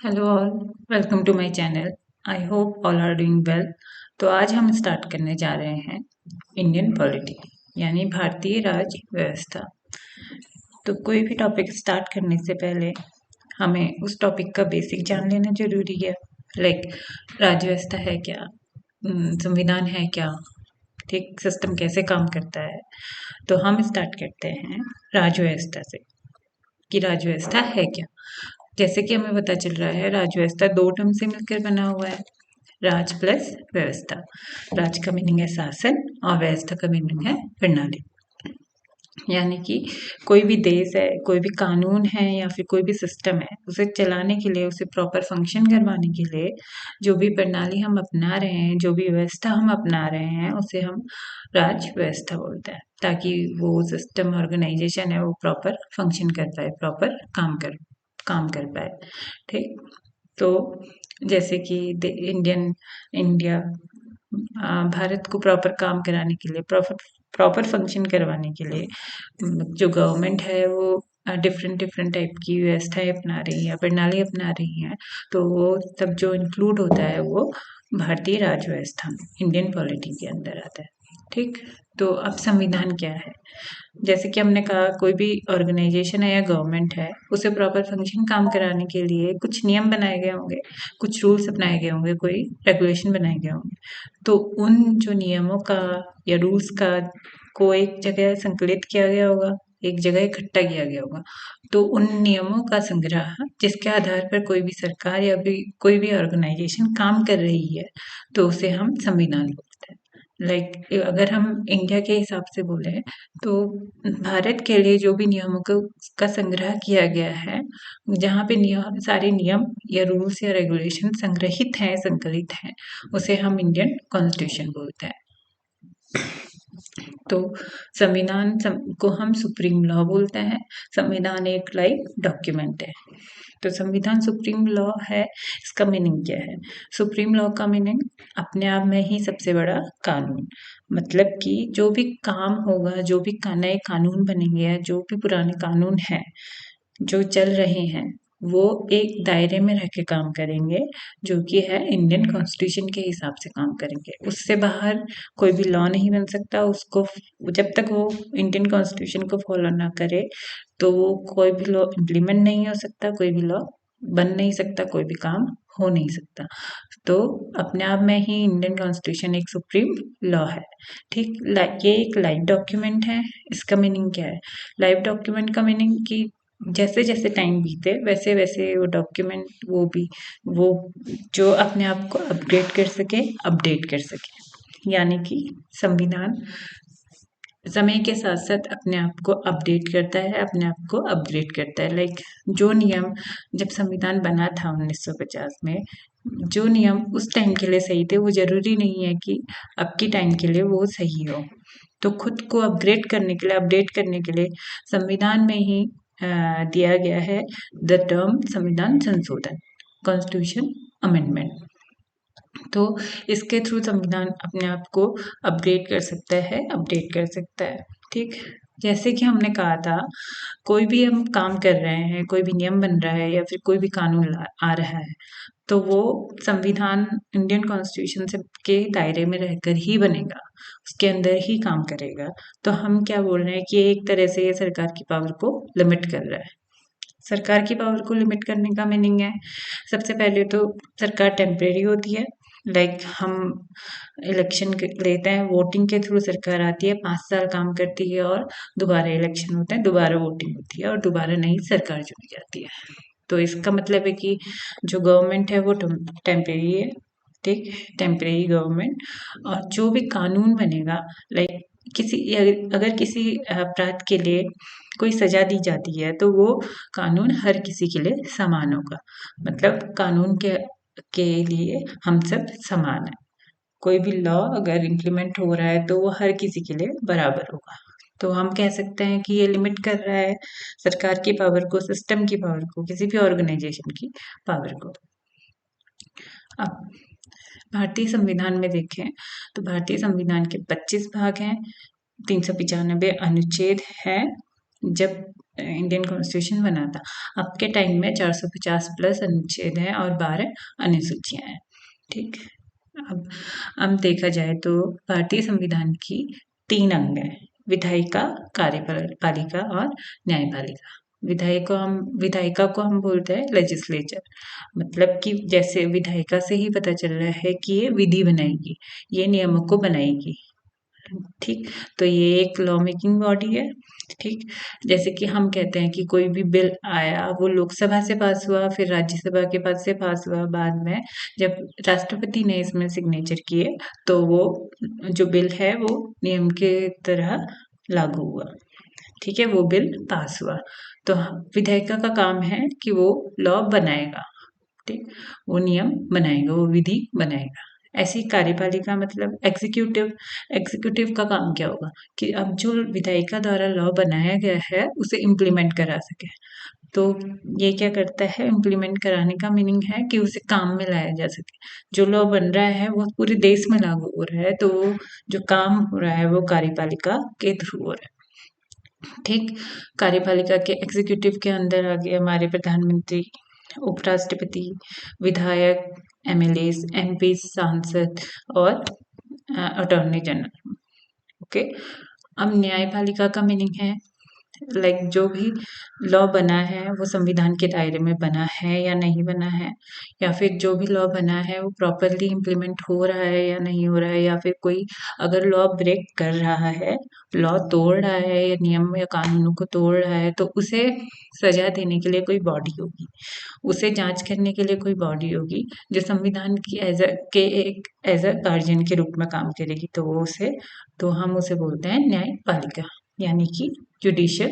Hello all, welcome to my channel. I hope all are doing well. तो आज हम start करने जा रहे हैं इंडियन पॉलिटी यानी भारतीय राज व्यवस्था। तो कोई भी टॉपिक स्टार्ट करने से पहले हमें उस टॉपिक का बेसिक जान लेना जरूरी है। लाइक राज व्यवस्था है क्या, संविधान है क्या, ठीक सिस्टम कैसे काम करता है। तो हम स्टार्ट करते हैं राज व्यवस्था से कि राज व्यवस्था है क्या। जैसे कि हमें पता चल रहा है राज व्यवस्था दो टर्म से मिलकर बना हुआ है, राज प्लस व्यवस्था। राज का मीनिंग है शासन और व्यवस्था का मीनिंग है प्रणाली। यानी कि कोई भी देश है, कोई भी कानून है या फिर कोई भी सिस्टम है, उसे चलाने के लिए, उसे प्रॉपर फंक्शन करवाने के लिए जो भी प्रणाली हम अपना रहे हैं, जो भी व्यवस्था हम अपना रहे हैं, उसे हम राज व्यवस्था बोलते हैं, ताकि वो सिस्टम ऑर्गेनाइजेशन है वो प्रॉपर फंक्शन कर पाए, प्रॉपर काम कर पाए। ठीक। तो जैसे कि इंडिया भारत को प्रॉपर काम कराने के लिए, प्रॉपर प्रॉपर फंक्शन करवाने के लिए जो गवर्नमेंट है वो डिफरेंट डिफरेंट टाइप की व्यवस्थाएं अपना रही है, प्रणाली अपना रही है। तो वो सब जो इंक्लूड होता है वो भारतीय राज व्यवस्था में, इंडियन पॉलिटी के अंदर आता है। ठीक। तो अब संविधान क्या है। जैसे कि हमने कहा, कोई भी ऑर्गेनाइजेशन है या गवर्नमेंट है, उसे प्रॉपर फंक्शन काम कराने के लिए कुछ नियम बनाए गए होंगे, कुछ रूल्स अपनाए गए होंगे, कोई रेगुलेशन बनाए गए होंगे। तो उन जो नियमों का या रूल्स का को एक जगह संकलित किया गया होगा, एक जगह इकट्ठा किया गया होगा। तो उन नियमों का संग्रह जिसके आधार पर कोई भी सरकार या भी कोई भी ऑर्गेनाइजेशन काम कर रही है, तो उसे हम संविधान बोलते हैं। लाइक अगर हम इंडिया के हिसाब से बोले तो भारत के लिए जो भी नियमों का संग्रह किया गया है, जहाँ पे सारे नियम या रूल्स या रेगुलेशन संग्रहित हैं, संकलित हैं, उसे हम इंडियन कॉन्स्टिट्यूशन बोलते हैं। तो को हम सुप्रीम लॉ बोलते हैं। संविधान एक लाइव डॉक्यूमेंट है। तो संविधान सुप्रीम लॉ है। इसका मीनिंग क्या है। सुप्रीम लॉ का मीनिंग अपने आप में ही सबसे बड़ा कानून। मतलब कि जो भी काम होगा, जो भी नए कानून बनेंगे या जो भी पुराने कानून हैं जो चल रहे हैं, वो एक दायरे में रह के काम करेंगे, जो कि है इंडियन कॉन्स्टिट्यूशन के हिसाब से काम करेंगे। उससे बाहर कोई भी लॉ नहीं बन सकता। उसको जब तक वो इंडियन कॉन्स्टिट्यूशन को फॉलो ना करे, तो वो कोई भी लॉ इम्प्लीमेंट नहीं हो सकता, कोई भी लॉ बन नहीं सकता, कोई भी काम हो नहीं सकता। तो अपने आप में ही इंडियन कॉन्स्टिट्यूशन एक सुप्रीम लॉ है। ठीक। ये एक लाइव डॉक्यूमेंट है। इसका मीनिंग क्या है। लाइव डॉक्यूमेंट का मीनिंग कि जैसे जैसे टाइम बीते वैसे वैसे वो डॉक्यूमेंट वो जो अपने आप को अपग्रेड कर सके, अपडेट कर सके। यानी कि संविधान समय के साथ साथ अपने आप को अपडेट करता है, अपने आप को अपग्रेड करता है। लाइक जो नियम जब संविधान बना था 1950 में, जो नियम उस टाइम के लिए सही थे, वो जरूरी नहीं है कि अब की टाइम के लिए वो सही हो। तो खुद को अपग्रेड करने के लिए, अपडेट करने के लिए संविधान में ही दिया गया है द टर्म संविधान संशोधन, कॉन्स्टिट्यूशन अमेंडमेंट। तो इसके थ्रू संविधान अपने आप को अपग्रेड कर सकता है, अपडेट कर सकता है। ठीक। जैसे कि हमने कहा था, कोई भी हम काम कर रहे हैं, कोई भी नियम बन रहा है या फिर कोई भी कानून आ रहा है, तो वो संविधान इंडियन कॉन्स्टिट्यूशन से के दायरे में रहकर ही बनेगा, उसके अंदर ही काम करेगा। तो हम क्या बोल रहे हैं कि एक तरह से ये सरकार की पावर को लिमिट कर रहा है। सरकार की पावर को लिमिट करने का मीनिंग है, सबसे पहले तो सरकार टेम्परेरी होती है। लाइक हम इलेक्शन लेते हैं, वोटिंग के थ्रू सरकार आती है, 5 साल काम करती है और दोबारा इलेक्शन होता है, दोबारा वोटिंग होती है और दोबारा नई सरकार चुनी जाती है। तो इसका मतलब है कि जो गवर्नमेंट है वो टेम्परेरी है। ठीक। Temporary government. और जो भी कानून बनेगा, लाइक अगर किसी अपराध के लिए कोई सजा दी जाती है, तो वो कानून हर किसी के लिए समान होगा। मतलब कानून के लिए हम सब समान है। कोई भी लॉ अगर इम्प्लीमेंट हो रहा है तो वो हर किसी के लिए बराबर होगा। तो हम कह सकते हैं कि ये लिमिट कर रहा है सरकार की पावर को, सिस्टम की पावर को, किसी भी ऑर्गेनाइजेशन की पावर को। अब भारतीय संविधान में देखें तो भारतीय संविधान के 25 भाग हैं, 395 अनुच्छेद हैं, जब इंडियन कॉन्स्टिट्यूशन बना था, अब के टाइम में 450 प्लस अनुच्छेद हैं और 12 अनुसूचियां हैं। ठीक, अब देखा जाए तो भारतीय संविधान की 3 अंग हैं: विधायिका, कार्यपालिका और न्यायपालिका। विधायिका को हम बोलते हैं लेजिस्लेचर, मतलब कि जैसे विधायिका से ही पता चल रहा है कि ये विधि बनाएगी, ये नियमों को बनाएगी। ठीक, तो ये एक लॉ मेकिंग बॉडी है। ठीक, जैसे कि हम कहते हैं कि कोई भी बिल आया, वो लोकसभा से पास हुआ, फिर राज्यसभा के पास से पास हुआ, बाद में जब राष्ट्रपति ने इसमें सिग्नेचर किए तो वो जो बिल है वो नियम के तरह लागू हुआ। ठीक है, वो बिल पास हुआ। तो विधायिका का काम है कि वो लॉ बनाएगा। ठीक, वो नियम बनाएगा, वो विधि बनाएगा। ऐसी कार्यपालिका मतलब एग्जीक्यूटिव का काम क्या होगा कि अब जो विधायिका द्वारा लॉ बनाया गया है उसे इम्प्लीमेंट करा सके। तो ये क्या करता है, इम्प्लीमेंट कराने का मीनिंग है कि उसे काम में लाया जा सके। जो लॉ बन रहा है वो पूरे देश में लागू हो रहा है, तो जो काम हो रहा है वो कार्यपालिका के थ्रू हो रहा है। ठीक, कार्यपालिका के एग्जीक्यूटिव के अंदर आ गए हमारे प्रधानमंत्री, उपराष्ट्रपति, विधायक, एमएलए, एमपी, सांसद और अटॉर्नी जनरल। ओके, अब न्यायपालिका का मीनिंग है लाइक जो भी लॉ बना है वो संविधान के दायरे में बना है या नहीं बना है, या फिर जो भी लॉ बना है वो प्रॉपरली इम्प्लीमेंट हो रहा है या नहीं हो रहा है, या फिर कोई अगर लॉ ब्रेक कर रहा है, लॉ तोड़ रहा है या नियम या कानूनों को तोड़ रहा है, तो उसे सजा देने के लिए कोई बॉडी होगी, उसे जांच करने के लिए कोई बॉडी होगी जो संविधान की एज अ गार्जियन के रूप में काम करेगी। तो हम उसे बोलते हैं न्यायपालिका, यानी कि जुडिशियल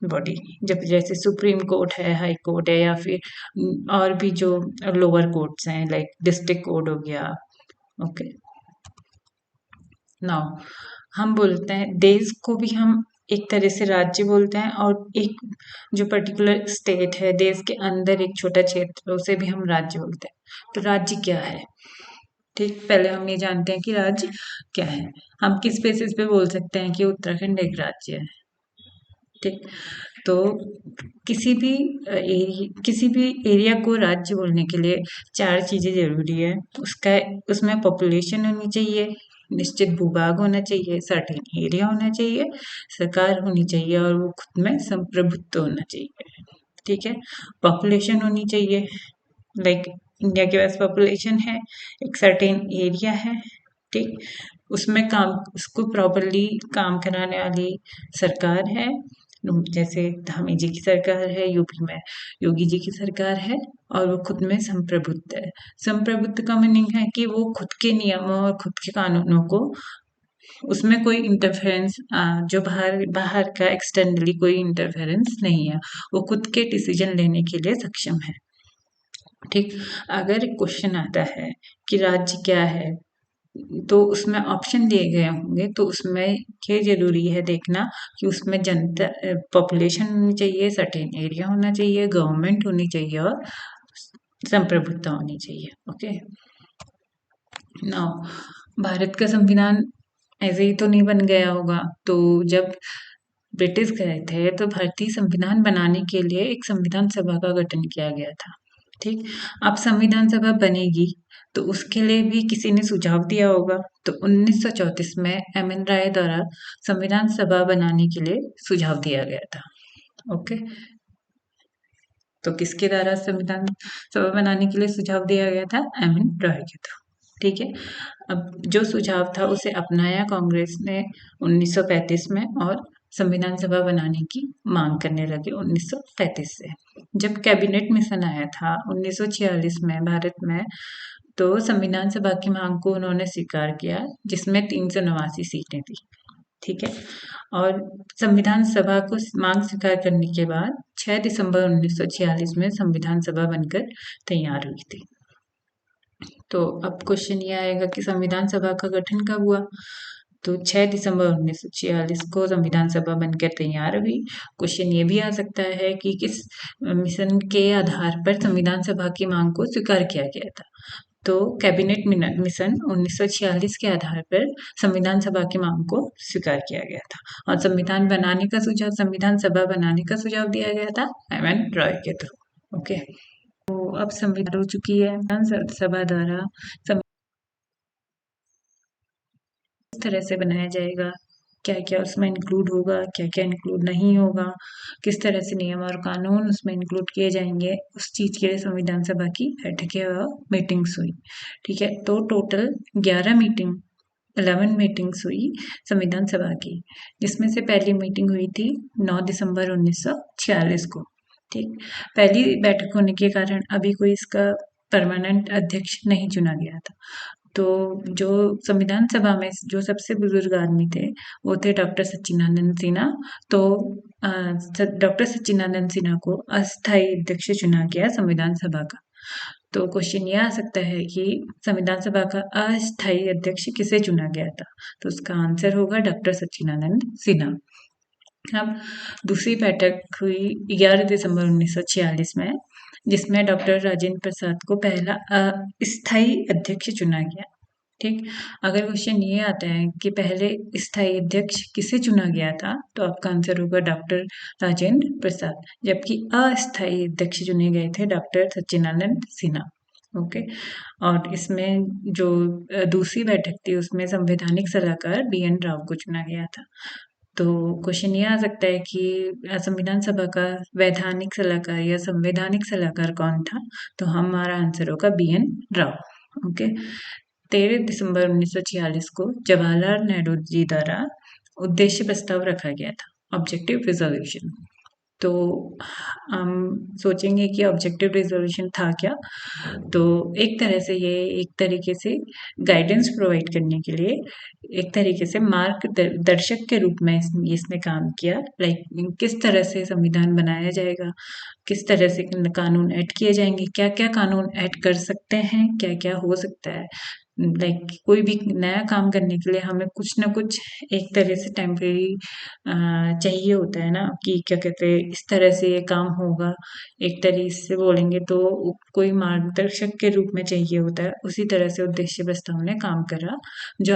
बॉडी। जब जैसे सुप्रीम कोर्ट है, हाई कोर्ट है, या फिर और भी जो लोअर कोर्ट्स हैं लाइक डिस्ट्रिक्ट कोर्ट हो गया। ओके, नाउ हम बोलते हैं देश को भी हम एक तरह से राज्य बोलते हैं, और एक जो पर्टिकुलर स्टेट है देश के अंदर एक छोटा क्षेत्र उसे भी हम राज्य बोलते हैं। तो राज्य क्या है? ठीक, पहले हम ये जानते हैं कि राज्य क्या है। हम किस बेसिस पे बोल सकते हैं कि उत्तराखंड एक राज्य है? ठीक, तो किसी भी एरिया को राज्य बोलने के लिए 4 चीजें जरूरी है। उसमें पॉपुलेशन होनी चाहिए, निश्चित भूभाग होना चाहिए, सर्टेन एरिया होना चाहिए, सरकार होनी चाहिए और वो खुद में संप्रभुत्व होना चाहिए। ठीक है, पॉपुलेशन होनी चाहिए, लाइक इंडिया के पास पॉपुलेशन है, एक सर्टेन एरिया है। ठीक, उसको प्रॉपरली काम कराने वाली सरकार है, जैसे धामी जी की सरकार है, यूपी में योगी जी की सरकार है, और वो खुद में संप्रभुत्व है। संप्रभुत्व का मीनिंग है कि वो खुद के नियमों और खुद के कानूनों को, उसमें कोई इंटरफेरेंस जो बाहर का एक्सटर्नली कोई इंटरफेरेंस नहीं है, वो खुद के डिसीजन लेने के लिए सक्षम है। ठीक, अगर क्वेश्चन आता है कि राज्य क्या है, तो उसमें ऑप्शन दिए गए होंगे, तो उसमें ये जरूरी है देखना कि उसमें जनता पॉपुलेशन होनी चाहिए, सर्टेन एरिया होना चाहिए, गवर्नमेंट होनी चाहिए और संप्रभुत्ता होनी चाहिए। ओके, नाउ भारत का संविधान ऐसे ही तो नहीं बन गया होगा। तो जब ब्रिटिश गए थे तो भारतीय संविधान बनाने के लिए एक संविधान सभा का गठन किया गया था। ठीक, अब संविधान सभा बनेगी तो उसके लिए भी किसी ने सुझाव दिया होगा। तो 1934 में एम.एन. राय द्वारा संविधान सभा बनाने के लिए सुझाव दिया गया था। ओके, तो किसके द्वारा संविधान सभा बनाने के लिए सुझाव दिया गया था? एम.एन. राय के थ्रू। ठीक है, अब जो सुझाव था उसे अपनाया कांग्रेस ने 1935 में, और संविधान सभा बनाने की मांग करने लगे 1935 से। जब कैबिनेट मिशन आया था 1946 में भारत में, तो संविधान सभा की मांग को उन्होंने स्वीकार किया, जिसमें 389 सीटें थी। ठीक है, और संविधान सभा को मांग स्वीकार करने के बाद 6 दिसंबर 1946 में संविधान सभा बनकर तैयार हुई थी। तो अब क्वेश्चन ये आएगा कि संविधान सभा का गठन कब हुआ? तो 6 दिसंबर 1946 को संविधान सभा बनकर तैयार हुई। क्वेश्चन ये भी आ सकता है कि किस मिशन के आधार पर संविधान सभा की मांग को स्वीकार किया गया था? तो कैबिनेट मिशन 1946 के आधार पर संविधान सभा की मांग को स्वीकार किया गया था और संविधान सभा बनाने का सुझाव दिया गया था एम.एन. रॉय के थ्रू। ओके, तो अब संविधान हो चुकी है। संविधान सभा द्वारा किस तरह से बनाया जाएगा, क्या क्या उसमें इंक्लूड होगा, क्या क्या इंक्लूड नहीं होगा, किस तरह से नियम और कानून उसमें इंक्लूड किए जाएंगे, उस चीज के लिए संविधान सभा की बैठकें और मीटिंग्स हुई। ठीक है, तो टोटल 11 मीटिंग्स हुई संविधान सभा की, जिसमें से पहली मीटिंग हुई थी 9 दिसंबर 1946 को। ठीक, पहली बैठक होने के कारण अभी कोई इसका परमानेंट अध्यक्ष नहीं चुना गया था। तो जो संविधान सभा में जो सबसे बुजुर्ग आदमी थे वो थे डॉक्टर सच्चिदानंद सिन्हा। तो डॉक्टर सच्चिदानंद सिन्हा को अस्थायी अध्यक्ष चुना गया संविधान सभा का। तो क्वेश्चन ये आ सकता है कि संविधान सभा का अस्थायी अध्यक्ष किसे चुना गया था, तो उसका आंसर होगा डॉक्टर सच्चिदानंद सिन्हा। अब दूसरी बैठक हुई 11 दिसंबर 1946 में, जिसमें डॉक्टर राजेंद्र प्रसाद को पहला स्थायी अध्यक्ष चुना गया। ठीक, अगर क्वेश्चन ये आता है कि पहले स्थायी अध्यक्ष किसे चुना गया था, तो आपका आंसर होगा डॉक्टर राजेंद्र प्रसाद, जबकि अस्थायी अध्यक्ष चुने गए थे डॉक्टर सच्चिदानंद सिन्हा। ओके, और इसमें जो दूसरी बैठक थी उसमें संवैधानिक सलाहकार बी.एन. राव को चुना गया था। तो क्वेश्चन ये आ सकता है कि संविधान सभा का वैधानिक सलाहकार या संवैधानिक सलाहकार कौन था, तो हमारा आंसर होगा बी.एन. राव। ओके, 13 दिसंबर 1946 को जवाहरलाल नेहरू जी द्वारा उद्देश्य प्रस्ताव रखा गया था, ऑब्जेक्टिव रिजोल्यूशन। तो हम सोचेंगे कि ऑब्जेक्टिव रिजोल्यूशन था क्या, तो एक तरह से ये एक तरीके से गाइडेंस प्रोवाइड करने के लिए एक तरीके से मार्गदर्शक के रूप में इसने काम किया। लाइक किस तरह से संविधान बनाया जाएगा, किस तरह से कानून ऐड किए जाएंगे, क्या क्या कानून ऐड कर सकते हैं, क्या क्या हो सकता है। लाइक कोई भी नया काम करने के लिए हमें कुछ ना कुछ एक तरह से टेम्परेरी चाहिए होता है ना, कि क्या कहते हैं इस तरह से ये काम होगा, एक तरीके से बोलेंगे तो कोई मार्गदर्शक के रूप में चाहिए होता है। उसी तरह से उद्देश्य प्रस्ताव ने काम करा, जो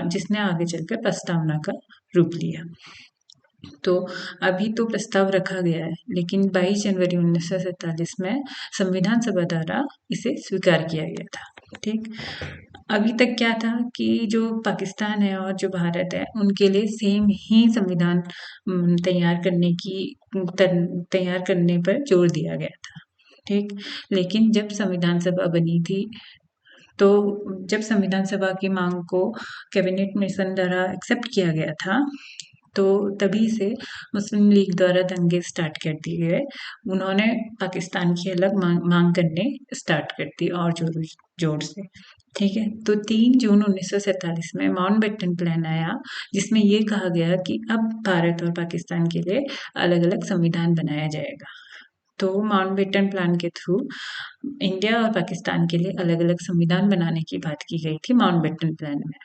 जिसने आगे चलकर प्रस्तावना का रूप लिया। तो अभी तो प्रस्ताव रखा गया है, लेकिन 22 जनवरी 1947 में संविधान सभा द्वारा इसे स्वीकार किया गया था। ठीक, अभी तक क्या था कि जो पाकिस्तान है और जो भारत है उनके लिए सेम ही संविधान तैयार करने पर जोर दिया गया था। ठीक, लेकिन जब संविधान सभा बनी थी, तो जब संविधान सभा की मांग को कैबिनेट मिशन द्वारा एक्सेप्ट किया गया था, तो तभी से मुस्लिम लीग द्वारा दंगे स्टार्ट कर दिए गए। उन्होंने पाकिस्तान की अलग मांग करने स्टार्ट कर दी और जोर से। ठीक है, तो 3 जून 1947 में माउंटबेटन प्लान आया, जिसमें ये कहा गया कि अब भारत और पाकिस्तान के लिए अलग-अलग संविधान बनाया जाएगा। तो माउंटबेटन प्लान के थ्रू इंडिया और पाकिस्तान के लिए अलग-अलग संविधान बनाने की बात की गई थी माउंटबेटन प्लान में।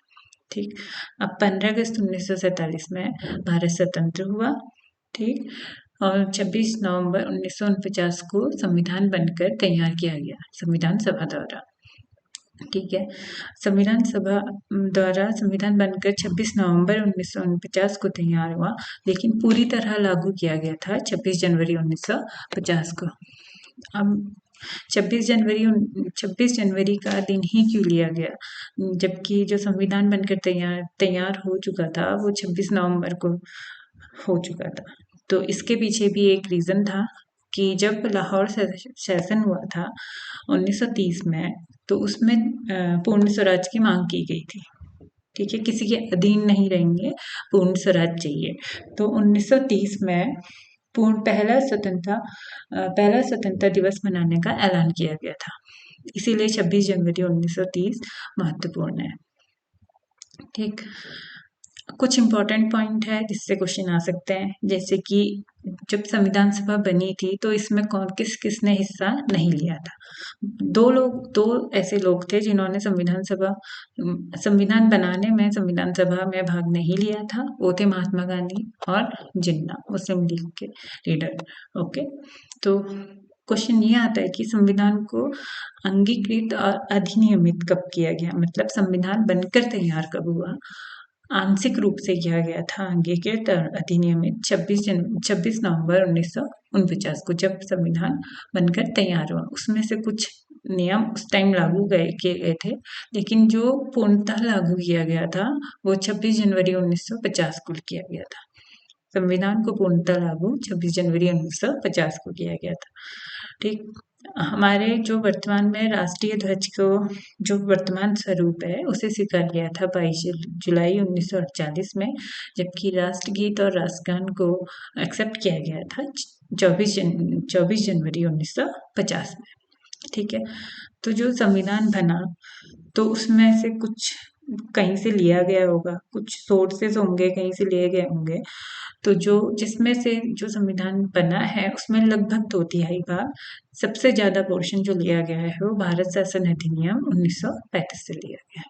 ठीक, अब 15 अगस्त 1947 में भारत स्वतंत्र हुआ। ठीक, और 26 नवंबर 1949 को संविधान बनकर तैयार किया गया संविधान सभा द्वारा। ठीक है, संविधान सभा द्वारा संविधान बनकर 26 नवंबर 1949 को तैयार हुआ, लेकिन पूरी तरह लागू किया गया था 26 जनवरी 1950 को। अब 26 जनवरी का दिन ही क्यों लिया गया, जबकि जो संविधान बनकर तैयार हो चुका था वो 26 नवंबर को हो चुका था। तो इसके पीछे भी एक रीज़न था कि जब लाहौर सेशन हुआ था 1930 में, तो उसमें पूर्ण स्वराज की मांग की गई थी। ठीक है, किसी के अधीन नहीं रहेंगे, पूर्ण स्वराज चाहिए। तो 1930 में पहला स्वतंत्रता दिवस मनाने का ऐलान किया गया था, इसीलिए 26 जनवरी 1930 महत्वपूर्ण है। ठीक, कुछ इम्पोर्टेंट पॉइंट है जिससे क्वेश्चन आ सकते हैं, जैसे कि जब संविधान सभा बनी थी तो इसमें किसने हिस्सा नहीं लिया था। दो ऐसे लोग थे जिन्होंने संविधान बनाने में संविधान सभा में भाग नहीं लिया था, वो थे महात्मा गांधी और जिन्ना, मुस्लिम लीग के लीडर। ओके, तो क्वेश्चन ये आता है कि संविधान को अंगीकृत और अधिनियमित कब किया गया, मतलब संविधान बनकर तैयार कब हुआ। आंशिक रूप से किया गया था अंगीकृत और अधिनियमित 26 नवंबर 1949 को, जब संविधान बनकर तैयार हुआ। उसमें से कुछ नियम उस टाइम लागू किए गए थे, लेकिन जो पूर्णतः लागू किया गया था वो 26 जनवरी 1950 को किया गया था। संविधान को पूर्णतः लागू 26 जनवरी 1950 को किया गया था। ठीक, हमारे जो वर्तमान में राष्ट्रीय ध्वज को जो वर्तमान स्वरूप है उसे स्वीकार किया था 22 जुलाई 1948 में, जबकि राष्ट्रगीत और राष्ट्रगान को एक्सेप्ट किया गया था 24 जनवरी 1950 में। ठीक है, तो जो संविधान बना तो उसमें से कुछ कहीं से लिया गया होगा, कुछ सोर्सेस होंगे कहीं से लिए गए होंगे। तो जिसमें से जो संविधान बना है उसमें लगभग 2/3 भाग, सबसे ज्यादा पोर्शन जो लिया गया है वो भारत शासन अधिनियम 1935 से लिया गया है।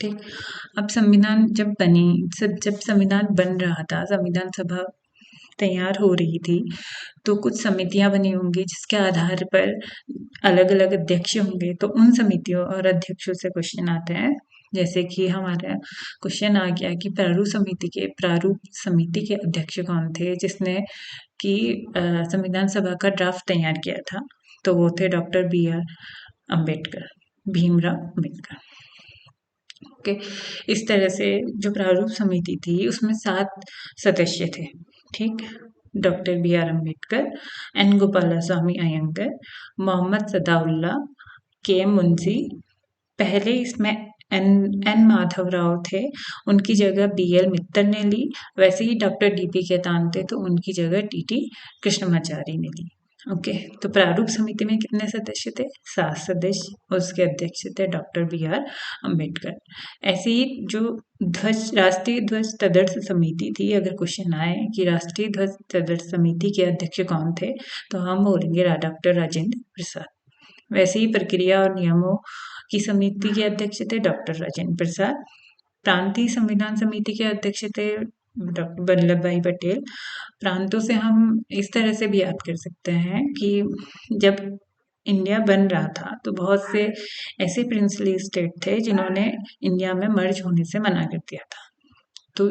ठीक, अब संविधान जब संविधान बन रहा था, संविधान सभा तैयार हो रही थी, तो कुछ समितियां बनी होंगी जिसके आधार पर अलग अलग अध्यक्ष होंगे। तो उन समितियों और अध्यक्षों से क्वेश्चन आते हैं, जैसे कि हमारा क्वेश्चन आ गया कि प्रारूप समिति के अध्यक्ष कौन थे, जिसने कि संविधान सभा का ड्राफ्ट तैयार किया था। तो वो थे डॉक्टर भीमराव अम्बेडकर। ओके, इस तरह से जो प्रारूप समिति थी उसमें 7 सदस्य थे। ठीक, doctor B.R. Ambedkar, N. Gopalaswami Ayyangar, Mohammad Sadullah, K. Munshi, पहले इसमें एन माधव राव थे, उनकी जगह BL मित्तर ने ली। वैसे ही डॉक्टर DP खेतान थे, तो उनकी जगह TT कृष्णमाचारी ने ली। ओके, तो प्रारूप समिति में कितने सदस्य थे? 7 सदस्य, और उसके अध्यक्ष थे डॉक्टर B.R. अम्बेडकर। ऐसे ही जो राष्ट्रीय ध्वज तदर्थ समिति थी, अगर क्वेश्चन आए कि राष्ट्रीय ध्वज तदर्थ समिति के अध्यक्ष कौन थे, तो हम बोलेंगे डॉक्टर राजेंद्र प्रसाद। वैसे ही प्रक्रिया और नियमों की समिति के अध्यक्ष थे डॉक्टर राजेंद्र प्रसाद। प्रांतीय संविधान समिति के अध्यक्ष थे डॉक्टर वल्लभ भाई पटेल। प्रांतों से हम इस तरह से भी याद कर सकते हैं कि जब इंडिया बन रहा था तो बहुत से ऐसे प्रिंसली स्टेट थे जिन्होंने इंडिया में मर्ज होने से मना कर दिया था। तो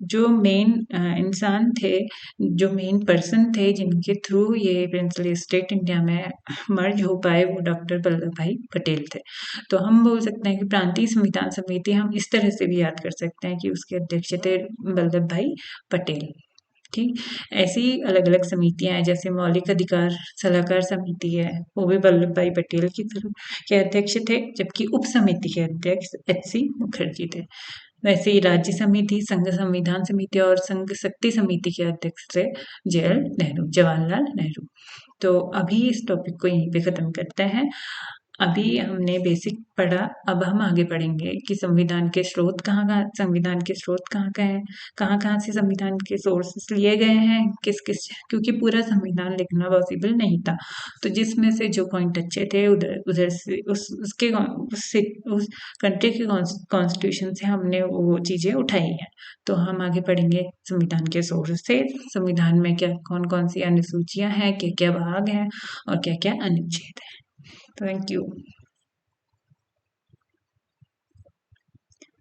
जो मेन इंसान थे, जो मेन पर्सन थे जिनके थ्रू ये प्रिंसली स्टेट इंडिया में मर्ज हो पाए, वो डॉक्टर वल्लभ भाई पटेल थे। तो हम बोल सकते हैं कि प्रांतीय संविधान समिति हम इस तरह से भी याद कर सकते हैं कि उसके अध्यक्ष थे वल्लभ भाई पटेल। ठीक, ऐसी अलग अलग समितियां हैं, जैसे मौलिक अधिकार सलाहकार समिति है, वो भी वल्लभ भाई पटेल के अध्यक्ष थे, जबकि उप समिति के अध्यक्ष HC मुखर्जी थे। वैसे ही राज्य समिति, संघ संविधान समिति और संघ शक्ति समिति के अध्यक्ष थे जवाहरलाल नेहरू। तो अभी इस टॉपिक को यहीं पे खत्म करते हैं। अभी हमने बेसिक पढ़ा, अब हम आगे पढ़ेंगे कि संविधान के स्रोत कहाँ हैं, कहाँ से संविधान के सोर्सेस लिए गए हैं, क्योंकि पूरा संविधान लिखना पॉसिबल नहीं था। तो जिसमें से जो पॉइंट अच्छे थे उधर से उस कंट्री के कॉन्स्टिट्यूशन से हमने वो चीजें उठाई हैं। तो हम आगे पढ़ेंगे संविधान के सोर्स से, संविधान में क्या कौन सी अनुसूचियां हैं, क्या क्या भाग हैं और क्या क्या अनुच्छेद है। Thank you.